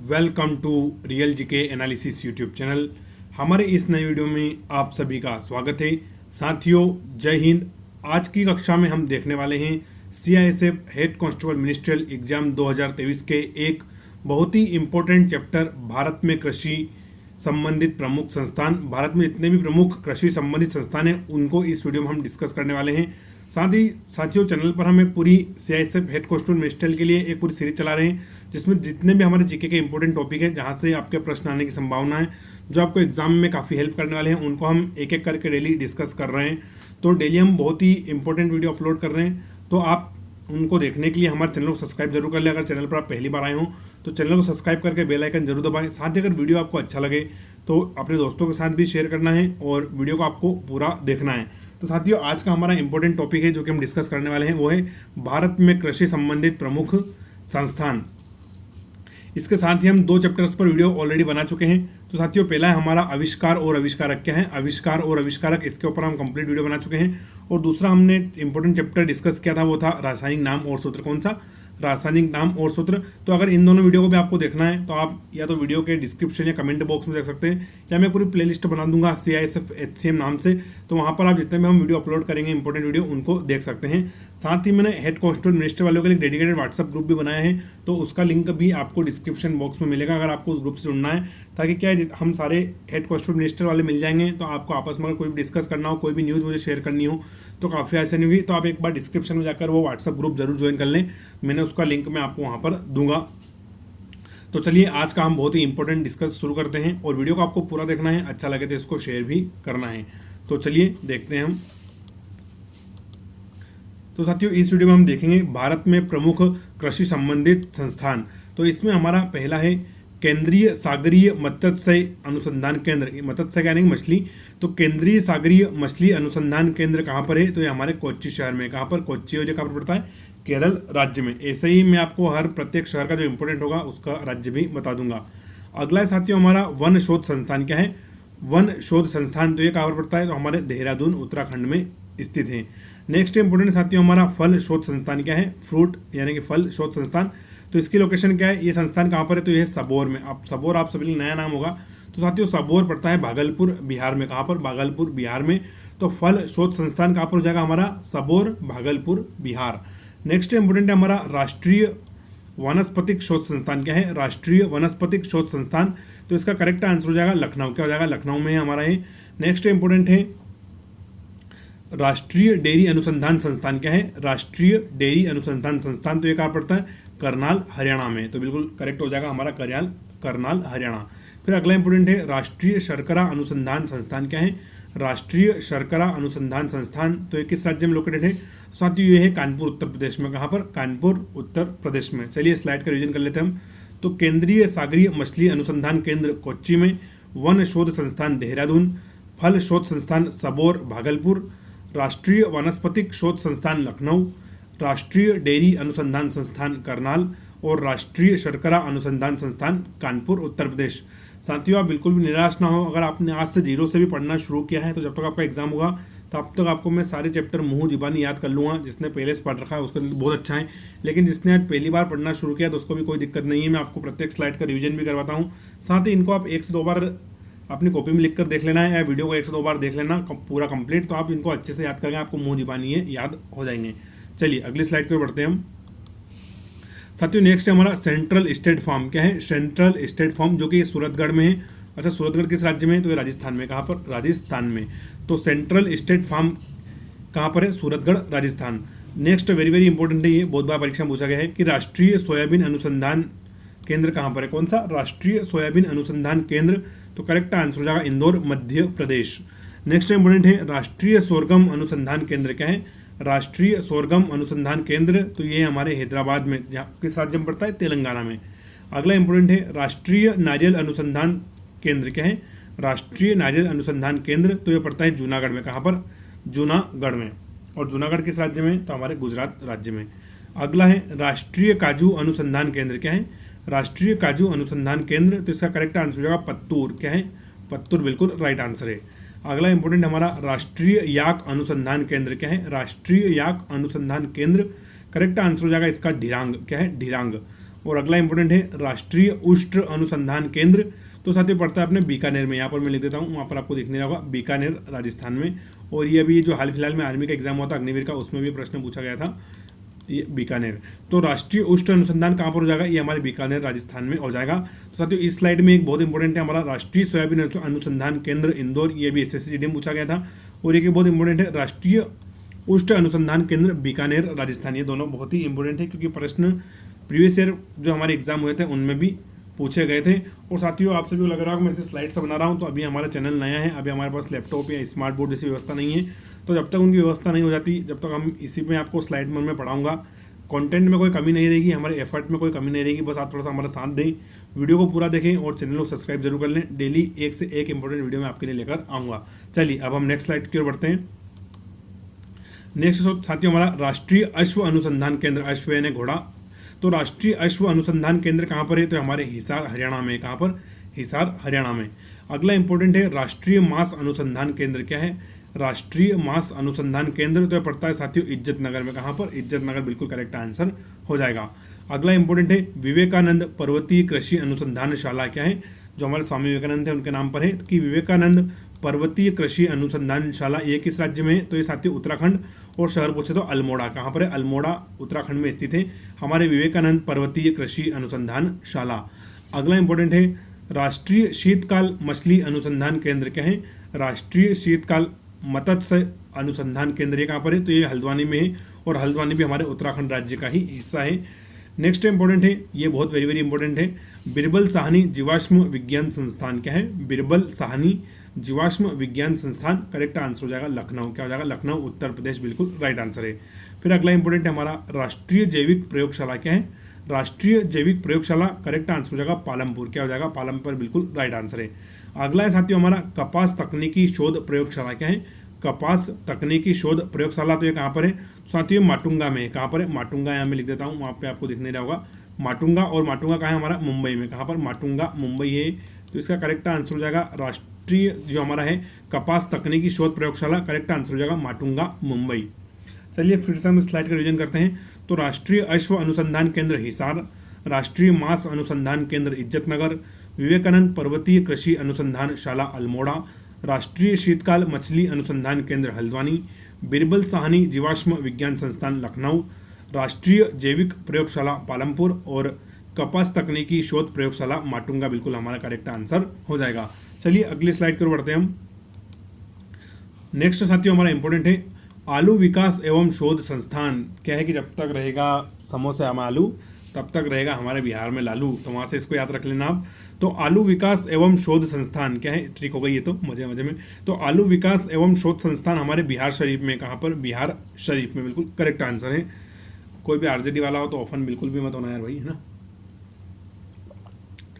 Welcome to real GK analysis YouTube channel. हमारे इस नए वीडियो में आप सभी का स्वागत है। साथियों, जय हिंद। आज की कक्षा में हम देखने वाले हैं CISF head constable ministerial exam 2023 के एक बहुत ही इम्पोर्टेंट चैप्टर भारत में कृषि संबंधित प्रमुख संस्थान। भारत में जितने भी प्रमुख कृषि संबंधित संस्थान हैं उनको इस वीडियो में हम डिस्कस करने वाले हैं। साथ ही साथियों, चैनल पर हमें पूरी सीआईएसएफ हेड कांस्टेबल मिनिस्ट्रियल के लिए एक पूरी सीरीज चला रहे हैं जिसमें जितने भी हमारे जीके के इंपॉर्टेंट टॉपिक है जहां से आपके प्रश्न आने की संभावना है, जो आपको एग्जाम में काफ़ी हेल्प करने वाले हैं, उनको हम एक एक करके डेली डिस्कस कर रहे हैं। तो डेली हम बहुत ही इंपॉर्टेंट वीडियो अपलोड कर रहे हैं, तो आप उनको देखने के लिए हमारे चैनल को सब्सक्राइब जरूर कर लें। अगर चैनल पर आप पहली बार आए हो तो चैनल को सब्सक्राइब करके बेल आइकन जरूर दबाएं। साथ ही अगर वीडियो आपको अच्छा लगे तो अपने दोस्तों के साथ भी शेयर करना है और वीडियो को आपको पूरा देखना है। तो साथियों, आज का हमारा इंपॉर्टेंट टॉपिक है जो कि हम डिस्कस करने वाले हैं वो है भारत में कृषि संबंधित प्रमुख संस्थान। इसके साथ ही हम 2 चैप्टर्स पर वीडियो ऑलरेडी बना चुके हैं। तो साथियों, पहला है हमारा आविष्कार और आविष्कारक क्या है, आविष्कार और आविष्कारक, इसके ऊपर हम कंप्लीट वीडियो बना चुके हैं। और दूसरा हमने इंपॉर्टेंट चैप्टर डिस्कस किया था वो था रासायनिक नाम और सूत्र। कौन सा? रासायनिक नाम और सूत्र। तो अगर इन दोनों वीडियो को भी आपको देखना है तो आप या तो वीडियो के डिस्क्रिप्शन या कमेंट बॉक्स में देख सकते हैं, या मैं पूरी प्लेलिस्ट बना दूंगा सीआईएसएफ एचसीएम नाम से। तो वहां पर आप जितने भी हम वीडियो अपलोड करेंगे इंपॉर्टेंट वीडियो उनको देख सकते हैं। साथ ही मैंने हेड कांस्टेबल मिनिस्टर वालों के लिए डेडिकेटेड व्हाट्सएप ग्रुप भी बनाया है, तो उसका लिंक भी आपको डिस्क्रिप्शन बॉक्स में मिलेगा अगर आपको उस ग्रुप से जुड़ना है, ताकि क्या है हम सारे हेड कांस्टेबल मिनिस्टर वाले मिल जाएंगे। तो आपको आपस में अगर कोई भी डिस्कस करना हो, कोई भी न्यूज़ मुझे शेयर करनी हो तो काफ़ी आसानी होगी। तो आप एक बार डिस्क्रिप्शन में जाकर वो व्हाट्सएप ग्रुप जरूर ज्वाइन कर लें, मैंने उसका लिंक मैं आपको वहाँ पर दूंगा। तो चलिए, आज का हम बहुत ही इंपॉर्टेंट डिस्कस शुरू करते हैं और वीडियो को आपको पूरा देखना है, अच्छा लगे तो इसको शेयर भी करना है। तो चलिए देखते हैं हम। तो साथियों, इस वीडियो में हम देखेंगे भारत में प्रमुख कृषि संबंधित संस्थान। तो इसमें हमारा पहला है केंद्रीय सागरीय मत्स्य अनुसंधान केंद्र। मत्स्य यानी मछली, तो केंद्रीय सागरीय मछली अनुसंधान केंद्र कहाँ पर है? तो ये हमारे कोच्चि शहर में। कहाँ पर? कोच्चि, और ये कहाँ पर पड़ता है? केरल राज्य में। ऐसे ही मैं आपको हर प्रत्येक शहर का जो इंपॉर्टेंट होगा उसका राज्य भी बता दूंगा। अगला है साथियों हमारा वन शोध संस्थान। क्या है? वन शोध संस्थान। तो ये कहाँ पर पड़ता है? तो हमारे देहरादून उत्तराखंड में स्थित है। नेक्स्ट इंपोर्टेंट साथियों हमारा फल शोध संस्थान। क्या है? फ्रूट यानी कि फल शोध संस्थान। तो इसकी लोकेशन क्या है? ये संस्थान कहाँ पर है? तो ये सबौर में। आप सबौर, आप सभी नया नाम होगा। तो साथियों, सबौर पड़ता है भागलपुर बिहार में। कहाँ पर? भागलपुर बिहार में। तो फल शोध संस्थान कहाँ पर हो जाएगा हमारा? सबौर, भागलपुर बिहार। नेक्स्ट इंपोर्टेंट है हमारा राष्ट्रीय वनस्पतिक शोध संस्थान। क्या है? राष्ट्रीय वनस्पतिक शोध संस्थान। तो इसका करेक्ट आंसर हो जाएगा लखनऊ। क्या हो जाएगा? लखनऊ में है हमारा ये। नेक्स्ट इंपोर्टेंट है राष्ट्रीय डेयरी अनुसंधान संस्थान। क्या है? राष्ट्रीय डेयरी अनुसंधान संस्थान। तो ये कहाँ पड़ता है? करनाल, हरियाणा में। तो बिल्कुल करेक्ट हो जाएगा हमारा करनाल, हरियाणा। फिर अगला इंपोर्टेंट है राष्ट्रीय शर्करा अनुसंधान संस्थान। क्या है? राष्ट्रीय शर्करा अनुसंधान संस्थान। तो ये किस राज्य में लोकेटेड है? साथियों, ये है कानपुर, उत्तर प्रदेश में। कहाँ पर? कानपुर, उत्तर प्रदेश में। चलिए स्लाइड का रिवीजन कर लेते हैं हम। तो केंद्रीय सागरीय मछली अनुसंधान केंद्र कोच्चि में, वन शोध संस्थान देहरादून, फल शोध संस्थान सबौर, भागलपुर, राष्ट्रीय वनस्पतिक शोध संस्थान लखनऊ, राष्ट्रीय डेयरी अनुसंधान संस्थान करनाल और राष्ट्रीय शर्करा अनुसंधान संस्थान कानपुर, उत्तर प्रदेश। साथियों, आप बिल्कुल भी निराश ना हो। अगर आपने आज से 0 से भी पढ़ना शुरू किया है तो जब तक आपका एग्जाम होगा तब तक आपको मैं सारे चैप्टर मुंह जुबानी याद कर लूँगा। जिसने पहले से पढ़ रखा है उसका बहुत अच्छा है, लेकिन जिसने आज पहली बार पढ़ना शुरू किया तो उसको भी कोई दिक्कत नहीं है। मैं आपको प्रत्येक स्लाइड का रिविजन भी करवाता हूँ। साथ ही इनको आप 1 से 2 बार अपनी कॉपी में लिख कर देख लेना है, या वीडियो को 1 से 2 बार देख लेना पूरा कंप्लीट। तो आप इनको अच्छे से याद करेंगे, आपको मुंह जुबानी है याद हो जाएंगे। चलिए अगली स्लाइड पर बढ़ते हैं हम। साथियों, नेक्स्ट है हमारा सेंट्रल स्टेट फार्म। क्या है? सेंट्रल स्टेट फार्म, जो कि सूरतगढ़ में है। अच्छा, सूरतगढ़ किस राज्य में है? तो ये राजस्थान में। कहाँ पर? राजस्थान में। तो सेंट्रल स्टेट फार्म कहाँ पर है? Suratgarh, Rajasthan. Next very very important है, ये बहुत बार परीक्षा में पूछा गया है कि राष्ट्रीय सोयाबीन अनुसंधान केंद्र कहाँ पर है? कौन सा? राष्ट्रीय सोयाबीन अनुसंधान केंद्र। तो करेक्ट आंसर हो जाएगा इंदौर, मध्य प्रदेश। नेक्स्ट इंपॉर्टेंट है राष्ट्रीय सोरगम अनुसंधान केंद्र। क्या है? राष्ट्रीय सोरगम अनुसंधान केंद्र। तो ये हमारे हैदराबाद में, जहाँ किस राज्य में पड़ता है? तेलंगाना में। अगला इंपॉर्टेंट है राष्ट्रीय नारियल अनुसंधान केंद्र। क्या है? राष्ट्रीय नारियल अनुसंधान केंद्र। तो ये पड़ता है जूनागढ़ में। कहाँ पर? जूनागढ़ में। और जूनागढ़ किस राज्य में? तो हमारे गुजरात राज्य में। अगला है राष्ट्रीय काजू अनुसंधान केंद्र। क्या है? राष्ट्रीय काजू अनुसंधान केंद्र। तो इसका करेक्ट आंसर हो जाएगा पत्तूर। क्या है? पत्तूर बिल्कुल राइट आंसर है। अगला इंपॉर्टेंट हमारा राष्ट्रीय याक अनुसंधान केंद्र। क्या है? राष्ट्रीय याक अनुसंधान केंद्र। करेक्ट आंसर हो जाएगा इसका ढिरांग। क्या है? ढिरांग। और अगला इंपॉर्टेंट है राष्ट्रीय उष्ण अनुसंधान केंद्र, तो साथियों पड़ता है अपने बीकानेर में। यहाँ पर मैं लिख देता हूँ, वहाँ पर आपको दिखने होगा बीकानेर राजस्थान में। और ये अभी जो हाल फिलहाल में आर्मी का एग्जाम हुआ था अग्निवीर का, उसमें भी प्रश्न पूछा गया था, ये बीकानेर। तो राष्ट्रीय उष्ण अनुसंधान कहाँ पर हो जाएगा, ये हमारे बीकानेर राजस्थान में हो जाएगा। तो साथियों इस स्लाइड में एक बहुत इंपॉर्टेंट है हमारा राष्ट्रीय सोयाबीन अनुसंधान केंद्र इंदौर, ये भी SSC में पूछा गया था। और एक बहुत इंपॉर्टेंट है राष्ट्रीय उष्ण अनुसंधान केंद्र बीकानेर राजस्थान, ये दोनों बहुत ही इंपॉर्टेंट है क्योंकि प्रश्न प्रीवियस ईयर जो हमारे एग्जाम हुए थे उनमें भी पूछे गए थे। और साथियों आप सभी को लग रहा है कि मैं इसे स्लाइड से बना रहा हूँ, तो अभी हमारा चैनल नया है, अभी हमारे पास लैपटॉप या स्मार्ट बोर्ड जैसी व्यवस्था नहीं है। तो जब तक उनकी व्यवस्था नहीं हो जाती, जब तक हम इसी में आपको स्लाइड में पढ़ाऊंगा, कंटेंट में कोई कमी नहीं रहेगी, हमारे एफर्ट में कोई कमी नहीं रहेगी। बस आप थोड़ा सा हमारा साथ दें, वीडियो को पूरा देखें और चैनल को सब्सक्राइब जरूर कर लें। डेली एक से एक इंपॉर्टेंट वीडियो मैं आपके लिए लेकर आऊँगा। चलिए अब हम नेक्स्ट स्लाइड की ओर बढ़ते हैं। नेक्स्ट साथियों हमारा राष्ट्रीय अश्व अनुसंधान केंद्र, अश्व यानी घोड़ा। तो राष्ट्रीय अश्व अनुसंधान केंद्र कहाँ पर है, तो हमारे हिसार हरियाणा में। कहाँ पर, हिसार हरियाणा में। अगला इंपॉर्टेंट है राष्ट्रीय मांस अनुसंधान केंद्र, क्या है, राष्ट्रीय मांस अनुसंधान केंद्र, तो पड़ता है साथियों इज्जत नगर में। कहाँ पर, इज्जत नगर, बिल्कुल करेक्ट आंसर हो जाएगा। अगला इंपॉर्टेंट है विवेकानंद पर्वतीय कृषि अनुसंधान शाला, क्या है, जो हमारे स्वामी विवेकानंद है उनके नाम पर है कि विवेकानंद पर्वतीय कृषि अनुसंधान शाला, ये किस राज्य में है, तो ये साथियों उत्तराखंड। और शहर पूछे तो अल्मोड़ा, कहाँ पर है, अल्मोड़ा उत्तराखंड में स्थित है हमारे विवेकानंद पर्वतीय कृषि अनुसंधान शाला। अगला इंपॉर्टेंट है राष्ट्रीय शीतकाल मछली अनुसंधान केंद्र, क्या है, राष्ट्रीय शीतकाल मत्स्य अनुसंधान केंद्र, ये कहाँ पर है, तो ये हल्द्वानी में है। और हल्द्वानी भी हमारे उत्तराखंड राज्य का ही हिस्सा है। नेक्स्ट इंपॉर्टेंट है, ये बहुत वेरी वेरी इंपॉर्टेंट है, बिरबल साहनी जीवाश्म विज्ञान संस्थान, क्या है, बिरबल साहनी जीवाश्म विज्ञान संस्थान, करेक्ट आंसर हो जाएगा लखनऊ। क्या हो जाएगा, लखनऊ उत्तर प्रदेश, बिल्कुल राइट आंसर है। फिर अगला इंपॉर्टेंट है हमारा राष्ट्रीय जैविक प्रयोगशाला, क्या है, राष्ट्रीय जैविक प्रयोगशाला, करेक्ट आंसर हो जाएगा पालमपुर। क्या हो जाएगा, पालमपुर, बिल्कुल राइट आंसर है। अगला है साथियों हमारा कपास तकनीकी शोध प्रयोगशाला, क्या है, कपास तकनीकी शोध प्रयोगशाला, तो ये कहाँ पर है, साथियों माटुंगा में। कहाँ पर है, माटुंगा, यहाँ मैं लिख देता हूँ, वहाँ पे आपको दिखने रहा होगा माटुंगा। और माटुंगा कहाँ है हमारा, मुंबई में। कहाँ पर, माटुंगा मुंबई है। तो इसका करेक्ट आंसर हो जाएगा राष्ट्रीय जो हमारा है कपास तकनीकी शोध प्रयोगशाला, करेक्ट आंसर हो जाएगा माटुंगा मुंबई। चलिए फिर से हम स्लाइड का रिवीजन करते हैं। तो राष्ट्रीय अश्व अनुसंधान केंद्र हिसार, राष्ट्रीय मांस अनुसंधान केंद्र इज्जतनगर, विवेकानंद पर्वतीय कृषि अनुसंधान शाला अल्मोड़ा, राष्ट्रीय शीतकाल मछली अनुसंधान केंद्र हल्द्वानी, बिरबल साहनी जीवाश्म विज्ञान संस्थान लखनऊ, राष्ट्रीय जैविक प्रयोगशाला पालमपुर और कपास तकनीकी शोध प्रयोगशाला माटुंगा, बिल्कुल हमारा करेक्ट आंसर हो जाएगा। चलिए अगली स्लाइड की ओर बढ़ते हैं हम। नेक्स्ट साथियों हमारा इंपॉर्टेंट है आलू विकास एवं शोध संस्थान, क्या है कि जब तक रहेगा समोसे हम आलू तब तक रहेगा हमारे बिहार में लालू, तो वहाँ से इसको याद रख लेना आप। तो आलू विकास एवं शोध संस्थान, क्या है, ट्रिक हो गई ये तो मजे मजे में। तो आलू विकास एवं शोध संस्थान हमारे बिहार शरीफ में। कहाँ पर, बिहार शरीफ में, बिल्कुल करेक्ट आंसर है। कोई भी आरजेडी वाला हो तो ऑफन बिल्कुल भी मत होना यार भाई, है ना।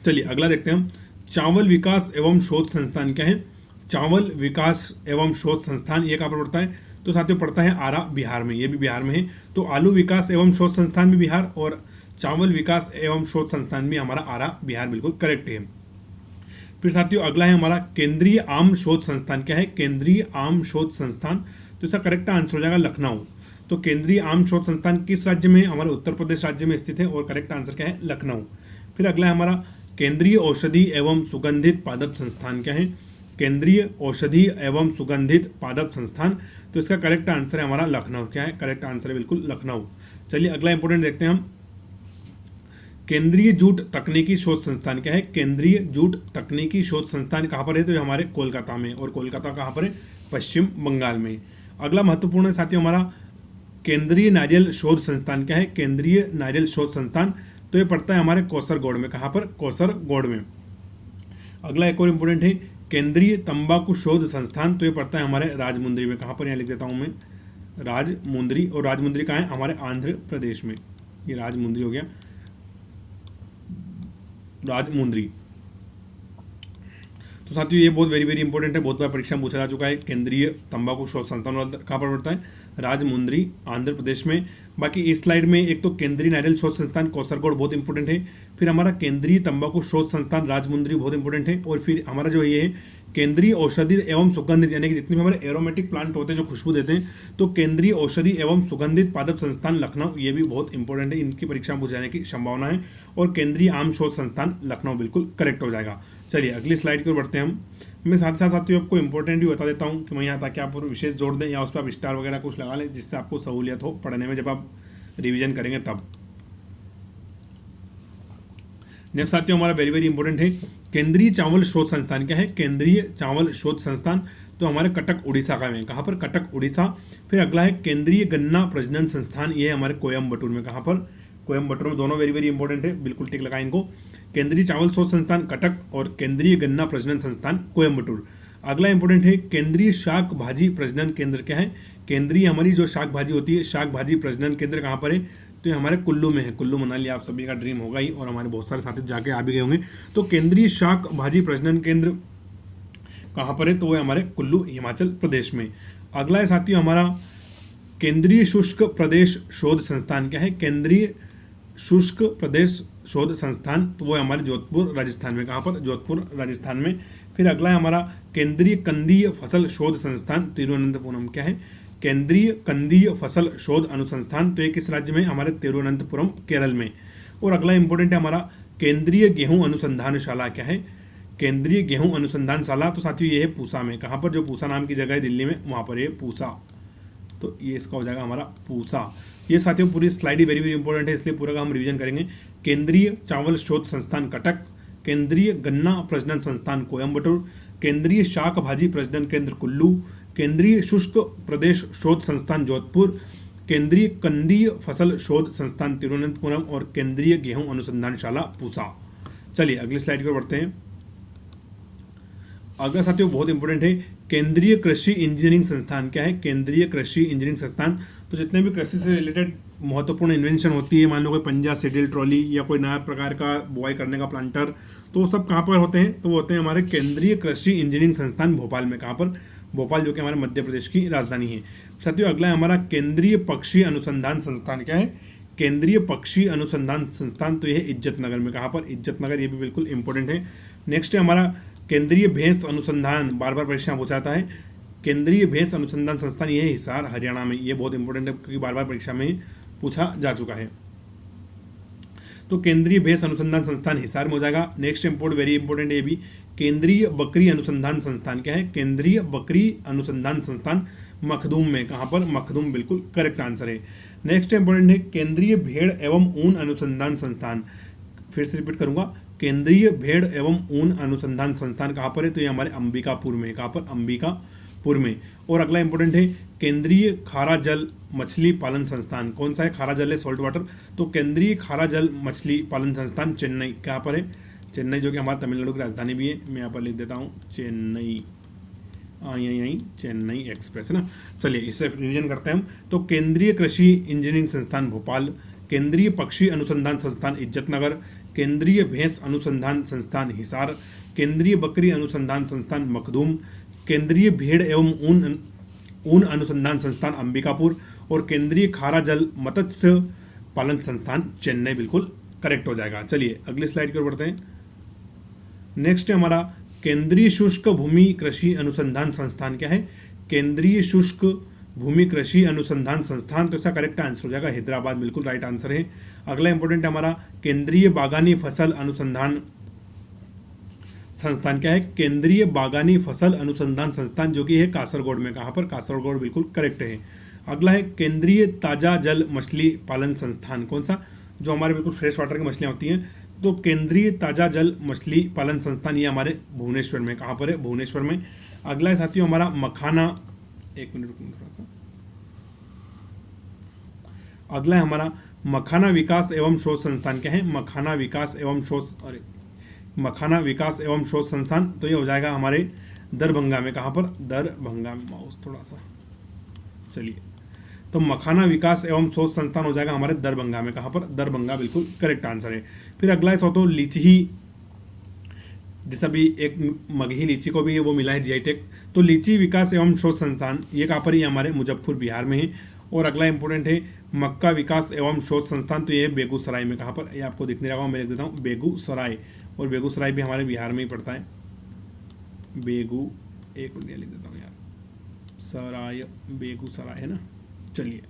चलिए अगला देखते हैं हम, चावल विकास एवं शोध संस्थान, क्या है, चावल विकास एवं शोध संस्थान, ये कहाँ पर पड़ता है, तो साथियों पड़ता है आरा बिहार में, ये भी बिहार में है। तो आलू विकास एवं शोध संस्थान भी बिहार और चावल विकास एवं शोध संस्थान भी हमारा आरा बिहार, बिल्कुल करेक्ट है। फिर साथियों अगला है हमारा केंद्रीय आम शोध संस्थान, क्या है, केंद्रीय आम शोध संस्थान, तो इसका करेक्ट आंसर हो जाएगा लखनऊ। तो केंद्रीय आम शोध संस्थान किस राज्य में है, हमारे उत्तर प्रदेश राज्य में स्थित है और करेक्ट आंसर क्या है, लखनऊ। फिर अगला है हमारा केंद्रीय औषधि एवं सुगंधित पादप संस्थान, क्या है, केंद्रीय औषधि एवं सुगंधित पादप संस्थान, तो इसका करेक्ट आंसर है हमारा लखनऊ। क्या है, करेक्ट आंसर है बिल्कुल लखनऊ। चलिए अगला इंपॉर्टेंट देखते हैं हम, केंद्रीय जूट तकनीकी शोध संस्थान, क्या है, केंद्रीय जूट तकनीकी शोध संस्थान कहाँ पर है, तो ये हमारे कोलकाता में, और कोलकाता कहाँ पर है, पश्चिम बंगाल में। अगला महत्वपूर्ण है साथियों हमारा केंद्रीय नारियल शोध संस्थान, क्या है, केंद्रीय नारियल शोध संस्थान, तो ये पड़ता है हमारे कोसरगोड में। कहाँ पर, कोसरगोड में। अगला एक और इंपॉर्टेंट है केंद्रीय तंबाकू शोध संस्थान, तो ये पड़ता है हमारे राजमुंद्री में। कहाँ पर, यहाँ लिख देता हूँ मैं, राजमुंद्री। और राजमुंद्री कहाँ है, हमारे आंध्र प्रदेश में। ये राजमुंद्री हो गया, राजमुंद्री। तो साथियों ये बहुत वेरी वेरी इंपॉर्टेंट है, बहुत बार परीक्षा में पूछा जा चुका है। केंद्रीय तंबाकू शोध संस्थान कहाँ पर पड़ता है, राजमुंद्री, आंध्र प्रदेश में। बाकी इस स्लाइड में एक तो केंद्रीय नारियल शोध संस्थान कोसरगोड बहुत इंपॉर्टेंट है, फिर हमारा केंद्रीय तंबाकू शोध संस्थान राजमुंद्री बहुत इंपॉर्टेंट है, और फिर हमारा जो ये है केंद्रीय औषधि एवं सुगंधित यानी कि जितने भी हमारे एरोमेटिक प्लांट होते हैं जो खुशबू देते हैं, तो केंद्रीय औषधि एवं सुगंधित पादप संस्थान लखनऊ, ये भी बहुत इंपॉर्टेंट है, इनकी परीक्षा में पूछ जाने की संभावना है। और केंद्रीय आम शोध संस्थान लखनऊ बिल्कुल करेक्ट हो जाएगा। चलिए अगली स्लाइड की ओर बढ़ते हैं हम। मैं साथ साथ साथियों आपको इंपॉर्टेंट भी बता देता हूँ कि मैं यहाँ ताकि आप विशेष जोड़ दें या उस पर आप स्टार वगैरह कुछ लगा लें, जिससे आपको सहूलियत हो पढ़ने में जब आप रिवीजन करेंगे तब। नेक्स्ट साथियों हमारा वेरी वेरी इंपॉर्टेंट है केंद्रीय चावल शोध संस्थान। क्या है? केंद्रीय चावल शोध संस्थान, तो हमारे कटक उड़ीसा का है। कहाँ पर? कटक उड़ीसा। फिर अगला है केंद्रीय गन्ना प्रजनन संस्थान, ये है हमारे कोयम्बटूर में। कहाँ पर? कोयम्बटूर में। दोनों वेरी वेरी इंपॉर्टेंट है, बिल्कुल टिक लगाएं इनको। केंद्रीय चावल शोध संस्थान कटक और केंद्रीय गन्ना प्रजनन संस्थान कोयम्बटूर। अगला इंपॉर्टेंट है केंद्रीय शाक भाजी प्रजनन केंद्र। क्या है? केंद्रीय हमारी जो शाक भाजी होती है, शाक भाजी प्रजनन केंद्र कहाँ पर है? तो ये हमारे कुल्लू में है। कुल्लू मनाली आप सभी का ड्रीम होगा ही, और हमारे बहुत सारे साथी जाके आ भी गए होंगे। तो केंद्रीय शाक भाजी प्रजनन केंद्र कहाँ पर है? तो वो हमारे कुल्लू हिमाचल प्रदेश में। अगला है साथियों हमारा केंद्रीय शुष्क प्रदेश शोध संस्थान। क्या है? केंद्रीय शुष्क प्रदेश शोध संस्थान, तो वो है हमारे जोधपुर राजस्थान में। कहाँ पर? जोधपुर राजस्थान में। फिर अगला है हमारा केंद्रीय कंदीय फसल शोध संस्थान तिरुवनंतपुरम। क्या है? केंद्रीय कंदीय फसल शोध अनुसंधान, तो ये किस राज्य में? हमारे तिरुवनंतपुरम केरल में। और अगला इंपॉर्टेंट है हमारा केंद्रीय गेहूं अनुसंधानशाला। क्या है? केंद्रीय गेहूं अनुसंधानशाला, तो साथियों ये है पूसा में। कहाँ पर? जो पूसा नाम की जगह है दिल्ली में, वहाँ पर ये पूसा, तो ये इसका हो जाएगा हमारा पूसा। ये साथियों पूरी स्लाइड ही वेरी वेरी इंपॉर्टेंट है, इसलिए पूरा का हम रिवीजन करेंगे। केंद्रीय चावल शोध संस्थान कटक, केंद्रीय गन्ना प्रजनन संस्थान कोयम्बटूर, केंद्रीय शाक भाजी प्रजनन केंद्र कुल्लू, केंद्रीय शुष्क प्रदेश शोध संस्थान जोधपुर, केंद्रीय कंदीय फसल शोध संस्थान तिरुवनंतपुरम और केंद्रीय गेहूं अनुसंधानशाला पूसा। चलिए अगली स्लाइड की ओर बढ़ते हैं। अगला साथियों बहुत इंपॉर्टेंट है केंद्रीय कृषि इंजीनियरिंग संस्थान। क्या है? केंद्रीय कृषि इंजीनियरिंग संस्थान, तो जितने भी कृषि से रिलेटेड महत्वपूर्ण इन्वेंशन होती है, मान लो कोई पंजा सीडल ट्रॉली या कोई नया प्रकार का बुआई करने का प्लांटर, तो वो सब कहाँ पर होते हैं? तो वो होते हैं हमारे केंद्रीय कृषि इंजीनियरिंग संस्थान भोपाल में। कहाँ पर? भोपाल, जो कि हमारे मध्य प्रदेश की राजधानी है। साथियों अगला है हमारा केंद्रीय पक्षी अनुसंधान संस्थान। क्या है? केंद्रीय पक्षी अनुसंधान संस्थान, तो ये है इज्जतनगर में। कहाँ पर? इज्जतनगर, ये भी बिल्कुल इंपॉर्टेंट है। नेक्स्ट है हमारा केंद्रीय भैंस अनुसंधान, बार बार परीक्षा में पूछा जाता है। केंद्रीय भैंस अनुसंधान संस्थान, ये है हिसार हरियाणा में। ये बहुत इंपॉर्टेंट है क्योंकि बार बार परीक्षा में पूछा जा चुका है। तो केंद्रीय भैंस अनुसंधान संस्थान हिसार में हो जाएगा। नेक्स्ट इंपोर्ट वेरी इंपॉर्टेंट है ये भी, केंद्रीय बकरी अनुसंधान संस्थान। क्या है? केंद्रीय बकरी अनुसंधान संस्थान मखदूम में। कहाँ पर? मखदूम, बिल्कुल करेक्ट आंसर है। नेक्स्ट इंपॉर्टेंट है केंद्रीय भेड़ एवं ऊन अनुसंधान संस्थान। फिर से रिपीट करूंगा, केंद्रीय भेड़ एवं ऊन अनुसंधान संस्थान कहाँ पर है? तो ये हमारे अंबिकापुर में। कहाँ पर? अंबिकापुर में। और अगला इंपॉर्टेंट है केंद्रीय खारा जल मछली पालन संस्थान। कौन सा है? खारा जल है, सॉल्ट वाटर। तो केंद्रीय खारा जल मछली पालन संस्थान चेन्नई। कहाँ पर है? चेन्नई, जो कि हमारा तमिलनाडु की राजधानी भी है। मैं यहाँ पर लिख देता हूँ चेन्नई, यहीं चेन्नई एक्सप्रेस है ना। चलिए इससे रिवीजन करते हैं हम। तो केंद्रीय कृषि इंजीनियरिंग संस्थान भोपाल, केंद्रीय पक्षी अनुसंधान संस्थान इज्जतनगर, केंद्रीय भैंस अनुसंधान संस्थान हिसार, केंद्रीय बकरी अनुसंधान संस्थान मखदूम, केंद्रीय भेड़ एवं ऊन अनुसंधान संस्थान अंबिकापुर और केंद्रीय खारा जल मत्स्य पालन संस्थान चेन्नई, बिल्कुल करेक्ट हो जाएगा। चलिए अगली स्लाइड की ओर बढ़ते हैं। नेक्स्ट है हमारा केंद्रीय शुष्क भूमि कृषि अनुसंधान संस्थान। क्या है? केंद्रीय शुष्क भूमि कृषि अनुसंधान संस्थान, तो इसका करेक्ट आंसर हो जाएगा हैदराबाद, बिल्कुल राइट आंसर है। अगला इंपॉर्टेंट है हमारा केंद्रीय बागानी फसल अनुसंधान संस्थान। क्या है? केंद्रीय बागानी फसल अनुसंधान संस्थान, जो कि है कासरगोड में। कहाँ पर? कासरगोड, बिल्कुल करेक्ट है। अगला है केंद्रीय ताजा जल मछली पालन संस्थान। कौन सा? जो हमारे बिल्कुल फ्रेश वाटर की मछलियाँ होती हैं, तो केंद्रीय ताजा जल मछली पालन संस्थान, ये हमारे भुवनेश्वर में। कहाँ पर है? भुवनेश्वर में। अगला है साथियों हमारा मखाना, एक मिनट थोड़ा सा, अगला है हमारा मखाना विकास एवं शोध संस्थान। क्या है? मखाना विकास एवं शोध संस्थान, तो ये हो जाएगा हमारे दरभंगा में। कहाँ पर? दरभंगा में। माउस थोड़ा सा, चलिए, तो मखाना विकास एवं शोध संस्थान हो जाएगा हमारे दरभंगा में। कहाँ पर? दरभंगा, बिल्कुल करेक्ट आंसर है। फिर अगला है तो लीची, जैसा भी एक मगही लीची को भी वो मिला है जीआई टैग, तो लीची विकास एवं शोध संस्थान ये कहाँ पर? ये हमारे मुजफ्फरपुर बिहार में है। और अगला इंपॉर्टेंट है मक्का विकास एवं शोध संस्थान, तो ये बेगूसराय में। कहाँ पर? ये आपको दिखने लगा, मैं लिख देता हूँ बेगूसराय, और बेगूसराय भी हमारे बिहार में ही पड़ता है। बेगू, एक मिनट लिख देता हूँ यार, सराय, बेगूसराय है ना। चलिए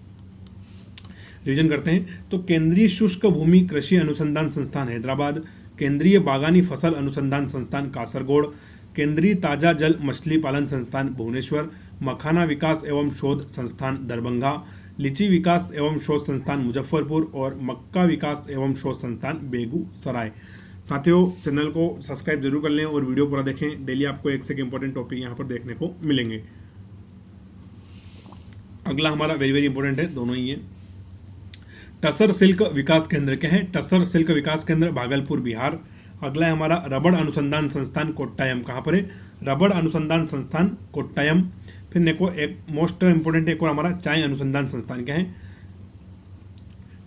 रिवीजन करते हैं। तो केंद्रीय शुष्क भूमि कृषि अनुसंधान संस्थान हैदराबाद, केंद्रीय बागानी फसल अनुसंधान संस्थान कासरगोड, केंद्रीय ताजा जल मछली पालन संस्थान भुवनेश्वर, मखाना विकास एवं शोध संस्थान दरभंगा, लीची विकास एवं शोध संस्थान मुजफ्फरपुर और मक्का विकास एवं शोध संस्थान बेगूसराय। साथियों चैनल को सब्सक्राइब जरूर कर लें और वीडियो पूरा देखें। डेली आपको एक से एक इंपॉर्टेंट टॉपिक यहाँ पर देखने को मिलेंगे। अगला हमारा वेरी वेरी इंपॉर्टेंट है, दोनों ही है। टसर सिल्क विकास केंद्र क्या है? टसर सिल्क विकास केंद्र भागलपुर बिहार। अगला है हमारा रबड़ अनुसंधान संस्थान कोट्टायम, कहाँ पर है? रबड़ अनुसंधान संस्थान कोट्टायम। फिर देखो एक मोस्ट इंपोर्टेंट एक और हमारा चाय अनुसंधान संस्थान क्या है?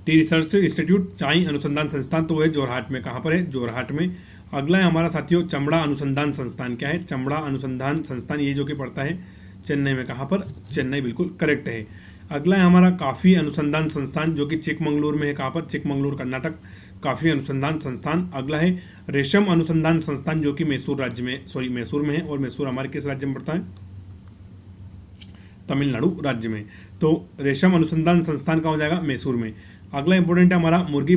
टी रिसर्च इंस्टीट्यूट चाय अनुसंधान संस्थान, तो वो है जोरहाट में। कहाँ पर है? जोरहाट में। अगला है हमारा साथियों चमड़ा अनुसंधान संस्थान क्या है? चमड़ा अनुसंधान संस्थान, ये जो कि पड़ता है चेन्नई में। कहाँ पर? चेन्नई, बिल्कुल करेक्ट है। अगला है हमारा काफ़ी अनुसंधान संस्थान जो कि चिकमंगलुर में है। कहाँ पर? चिकमंगलुर कर्नाटक, काफ़ी अनुसंधान संस्थान। अगला है रेशम अनुसंधान संस्थान जो कि मैसूर राज्य में, सॉरी मैसूर में है, और मैसूर हमारे किस राज्य में पड़ता है? तमिलनाडु राज्य में। तो रेशम अनुसंधान संस्थान का हो जाएगा मैसूर में। अगला इंपॉर्टेंट है हमारा मुर्गी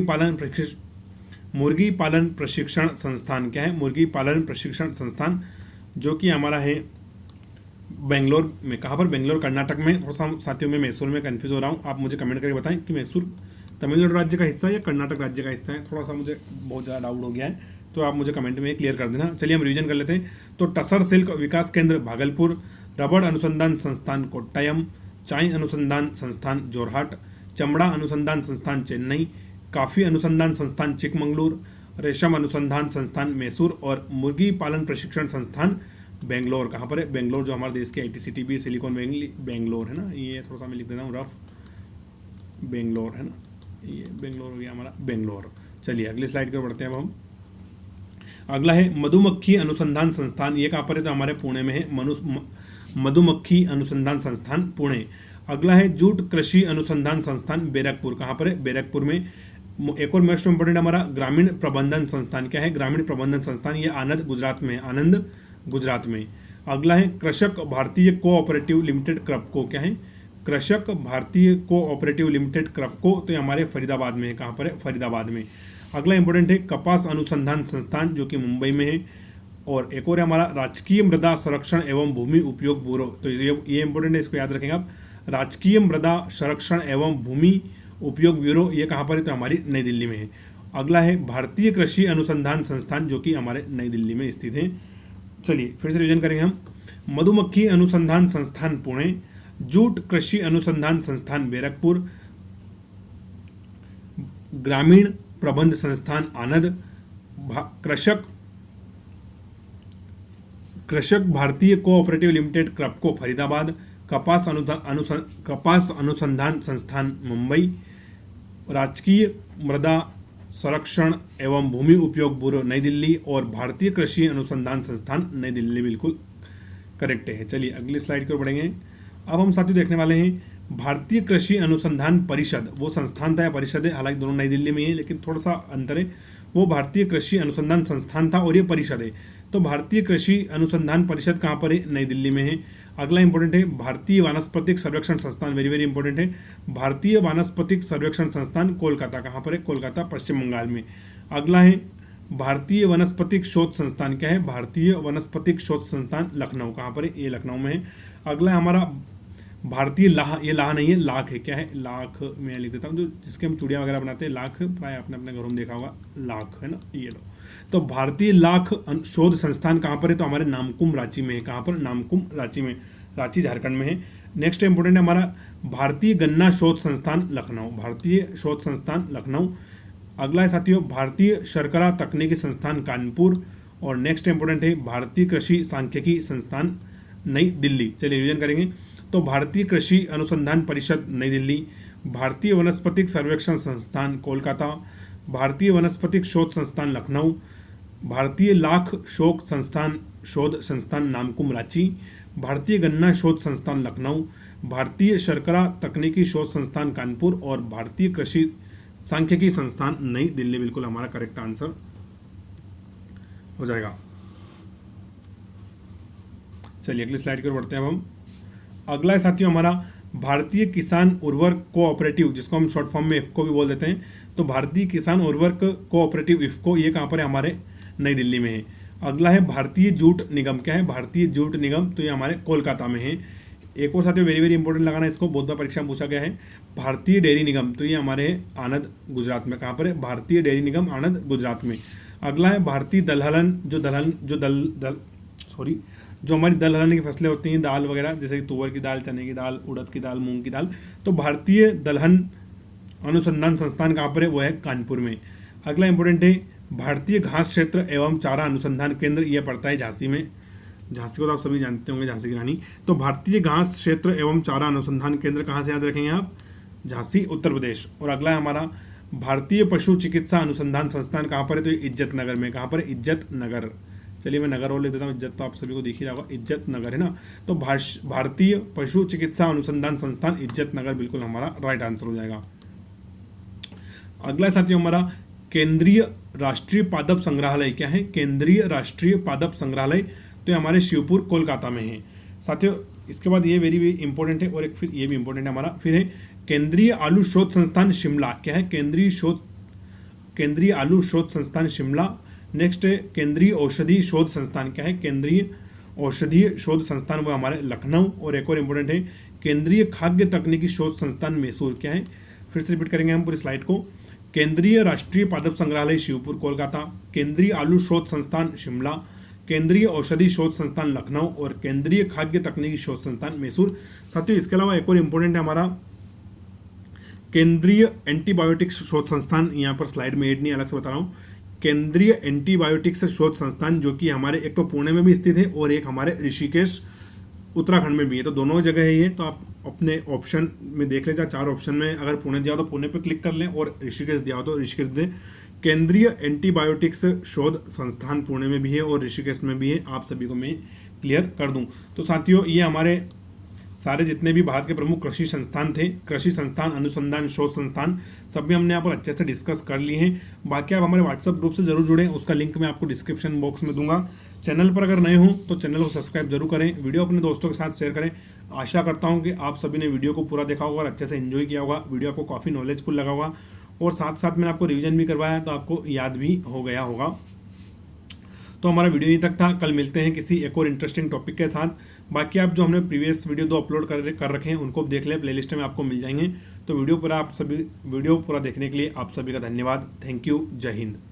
पालन प्रशिक्षण संस्थान क्या है? मुर्गी पालन प्रशिक्षण संस्थान जो कि हमारा है बेंगलोर में। कहाँ पर? बेंगलोर कर्नाटक में। थोड़ा सा साथियों में मैसूर में कंफ्यूज हो रहा हूँ, आप मुझे कमेंट करके बताएं कि मैसूर तमिलनाडु राज्य का हिस्सा है या कर्नाटक राज्य का हिस्सा है। थोड़ा सा मुझे बहुत ज़्यादा डाउट हो गया है, तो आप मुझे कमेंट में क्लियर कर देना। चलिए हम रिवीजन कर लेते हैं। तो टसर सिल्क विकास केंद्र भागलपुर, रबड़ अनुसंधान संस्थान कोट्टायम, चाय अनुसंधान संस्थान जोरहाट, चमड़ा अनुसंधान संस्थान चेन्नई, काफ़ी अनुसंधान संस्थान चिकमंगलुर, रेशम अनुसंधान संस्थान मैसूर और मुर्गी पालन प्रशिक्षण संस्थान बेंगलोर। कहाँ पर है? बेंगलोर, जो हमारे देश के ITCT भी सिलिकॉन वैली बेंगलोर है ना। ये थोड़ा सा मैं लिख देता हूँ रफ, बेंगलोर है ना, ये बेंगलोर हो गया हमारा, बेंगलोर। चलिए अगली स्लाइड की ओर बढ़ते हैं अब हम। अगला है मधुमक्खी अनुसंधान संस्थान, ये कहाँ पर है? तो हमारे पुणे में है, मधुमक्खी अनुसंधान संस्थान पुणे। अगला है जूट कृषि अनुसंधान संस्थान बैरकपुर, कहाँ पर है? बैरकपुर में। एक और मोस्ट इंपोर्टेंट हमारा ग्रामीण प्रबंधन संस्थान क्या है? ग्रामीण प्रबंधन संस्थान, ये आनंद गुजरात में, आनंद गुजरात में। अगला है कृषक भारतीय कोऑपरेटिव लिमिटेड क्रपको, क्या है? कृषक भारतीय कोऑपरेटिव लिमिटेड क्रपको, तो ये हमारे फरीदाबाद में है। कहाँ पर है? फरीदाबाद में। अगला इंपॉर्टेंट है कपास अनुसंधान संस्थान जो कि मुंबई में है। और एक और है हमारा राजकीय मृदा संरक्षण एवं भूमि उपयोग ब्यूरो, तो ये इंपॉर्टेंट है, इसको याद रखेंगे आप। राजकीय मृदा संरक्षण एवं भूमि उपयोग ब्यूरो, ये कहाँ पर है? तो हमारी नई दिल्ली में है। अगला है भारतीय कृषि अनुसंधान संस्थान जो कि हमारे नई दिल्ली में स्थित है। चलिए फिर से रिवीजन करेंगे हम। मधुमक्खी अनुसंधान संस्थान पुणे, जूट कृषि अनुसंधान संस्थान बैरकपुर, ग्रामीण प्रबंध संस्थान आनंद, कृषक भारतीय कोऑपरेटिव लिमिटेड क्रपको फरीदाबाद, कपास अनुसंधान संस्थान मुंबई, राजकीय मृदा संरक्षण एवं भूमि उपयोग ब्यूरो नई दिल्ली और भारतीय कृषि अनुसंधान संस्थान नई दिल्ली, बिल्कुल करेक्ट है। चलिए अगली स्लाइड की ओर बढ़ेंगे। अब हम साथियों देखने वाले हैं भारतीय कृषि अनुसंधान परिषद, वो संस्थान था या परिषद है, हालांकि दोनों नई दिल्ली में है लेकिन थोड़ा सा अंतर है। वो भारतीय कृषि अनुसंधान संस्थान था और ये परिषद है। तो भारतीय कृषि अनुसंधान परिषद कहाँ पर है? नई दिल्ली में है। अगला इंपॉर्टेंट है भारतीय वानस्पतिक सर्वेक्षण संस्थान, वेरी वेरी इंपॉर्टेंट है। भारतीय वानस्पतिक सर्वेक्षण संस्थान कोलकाता, कहाँ पर है? कोलकाता, पश्चिम बंगाल में। अगला है भारतीय वनस्पतिक शोध संस्थान, क्या है? भारतीय वनस्पतिक शोध संस्थान लखनऊ, कहाँ पर है? ये लखनऊ में है। अगला है हमारा भारतीय लाह, ये लाह नहीं है, लाख है। क्या है? लाख मैं लिख देता हूँ, जो जिसके हम चूड़ियाँ वगैरह बनाते हैं, लाख प्राय आपने अपने घरों में देखा होगा, लाख है ना, ये लो। तो भारतीय लाख शोध संस्थान कहाँ पर है? तो हमारे नामकुम रांची में है। कहाँ पर? नामकुम रांची में, रांची झारखंड में है। नेक्स्ट इंपोर्टेंट है हमारा भारतीय गन्ना शोध संस्थान लखनऊ, भारतीय शोध संस्थान लखनऊ। अगला है साथियों भारतीय शर्करा तकनीकी संस्थान कानपुर। और नेक्स्ट इंपोर्टेंट है भारतीय कृषि सांख्यिकी संस्थान नई दिल्ली। चलिए रिवीजन करेंगे। तो भारतीय कृषि अनुसंधान परिषद नई दिल्ली, भारतीय वनस्पतिक सर्वेक्षण संस्थान कोलकाता, भारतीय वनस्पतिक शोध संस्थान लखनऊ, भारतीय लाख शोध संस्थान नामकुम रांची, भारतीय गन्ना शोध संस्थान लखनऊ, भारतीय शर्करा तकनीकी शोध संस्थान कानपुर और भारतीय कृषि सांख्यिकी संस्थान नई दिल्ली, बिल्कुल हमारा करेक्ट आंसर हो जाएगा। चलिए अगली स्लाइड की ओर बढ़ते हैं अब हम। अगला है साथियों हमारा भारतीय किसान उर्वरक कोऑपरेटिव, जिसको हम शॉर्ट फॉर्म में इफ्को भी बोल देते हैं। तो भारतीय किसान उर्वरक कोऑपरेटिव इफ्को, ये कहाँ पर है? हमारे नई दिल्ली में है। अगला है भारतीय जूट निगम। क्या है? भारतीय जूट निगम, तो ये हमारे कोलकाता में है। एक और साथियों वेरी वेरी इंपॉर्टेंट लगाना, इसको बहुत बार परीक्षा में पूछा गया है। भारतीय डेयरी निगम, तो ये हमारे आनंद गुजरात में। कहाँ पर है? भारतीय डेयरी निगम आनंद गुजरात में। अगला है भारतीय दलहन, जो हमारी दलहन की फसलें होती हैं, दाल वगैरह, जैसे कि तुअर की दाल, चने की दाल, उड़द की दाल, मूंग की दाल, तो भारतीय दलहन अनुसंधान संस्थान कहाँ पर है? वो है कानपुर में। अगला इंपॉर्टेंट है भारतीय घास क्षेत्र एवं चारा अनुसंधान केंद्र, ये पड़ता है झांसी में। झांसी को तो आप सभी जानते होंगे, झांसी की रानी। तो भारतीय घास क्षेत्र एवं चारा अनुसंधान केंद्र कहाँ से याद रखेंगे आप? झांसी, उत्तर प्रदेश। और अगला है हमारा भारतीय पशु चिकित्सा अनुसंधान संस्थान कहाँ पर है? तो इज्जत नगर में। कहाँ पर है? इज्जत नगर। चलिए मैं नगर और लिख देता हूँ, इज्जत तो आप सभी को दिख ही रहा होगा, इज्जत नगर है ना। तो भारतीय पशु चिकित्सा अनुसंधान संस्थान इज्जत नगर बिल्कुल हमारा राइट आंसर हो जाएगा। अगला साथियों हमारा केंद्रीय राष्ट्रीय पादप संग्रहालय। क्या है? केंद्रीय राष्ट्रीय पादप संग्रहालय, तो ये हमारे शिवपुर कोलकाता में है साथियों। इसके बाद ये वेरी वेरी इंपॉर्टेंट है, और एक फिर ये भी इंपॉर्टेंट है हमारा, फिर है केंद्रीय आलू शोध संस्थान शिमला। क्या है? केंद्रीय आलू शोध संस्थान शिमला। नेक्स्ट है केंद्रीय औषधि शोध संस्थान। क्या है? केंद्रीय औषधीय शोध संस्थान, वो हमारे लखनऊ। और एक और इंपॉर्टेंट है केंद्रीय खाद्य तकनीकी शोध संस्थान मैसूर। क्या है? फिर से रिपीट करेंगे हम पूरी स्लाइड को। केंद्रीय राष्ट्रीय पादप संग्रहालय शिवपुर कोलकाता, केंद्रीय आलू शोध संस्थान शिमला, केंद्रीय औषधि शोध संस्थान लखनऊ, और केंद्रीय खाद्य तकनीकी शोध संस्थान मैसूर। साथियों इसके अलावा एक और इंपॉर्टेंट है हमारा केंद्रीय एंटीबायोटिक्स शोध संस्थान। यहाँ पर स्लाइड में एड नहीं, अलग से बता रहा हूँ। केंद्रीय एंटीबायोटिक्स शोध संस्थान, जो कि हमारे एक तो पुणे में भी स्थित है और एक हमारे ऋषिकेश उत्तराखंड में भी है। तो दोनों जगह है ये, तो आप अपने ऑप्शन में देख लें, 4 ऑप्शन में अगर पुणे दिया हो तो पुणे पे क्लिक कर लें, और ऋषिकेश दिया हो तो ऋषिकेश दें। केंद्रीय एंटीबायोटिक्स शोध संस्थान पुणे में भी है और ऋषिकेश में भी है, आप सभी को मैं क्लियर कर दूं। तो साथियों ये हमारे सारे जितने भी भारत के प्रमुख कृषि संस्थान थे, कृषि संस्थान, अनुसंधान, शोध संस्थान, सभी हमने यहाँ पर अच्छे से डिस्कस कर लिए हैं। बाकी आप हमारे व्हाट्सएप ग्रुप से जरूर जुड़ें, उसका लिंक मैं आपको डिस्क्रिप्शन बॉक्स में दूंगा। चैनल पर अगर नए हो तो चैनल को सब्सक्राइब जरूर करें, वीडियो अपने दोस्तों के साथ शेयर करें। आशा करता हूँ कि आप सभी ने वीडियो को पूरा देखा होगा और अच्छे से एंजॉय किया होगा। वीडियो आपको काफ़ी नॉलेजफुल लगा होगा, और साथ साथ मैंने आपको रिवीजन भी करवाया तो आपको याद भी हो गया होगा। तो हमारा वीडियो यहीं तक था, कल मिलते हैं किसी एक और इंटरेस्टिंग टॉपिक के साथ। बाकी आप जो हमने प्रीवियस वीडियो 2 अपलोड कर रखे हैं उनको देख लें, प्लेलिस्ट में आपको मिल जाएंगे। तो वीडियो पूरा देखने के लिए आप सभी का धन्यवाद। थैंक यू, जय हिंद।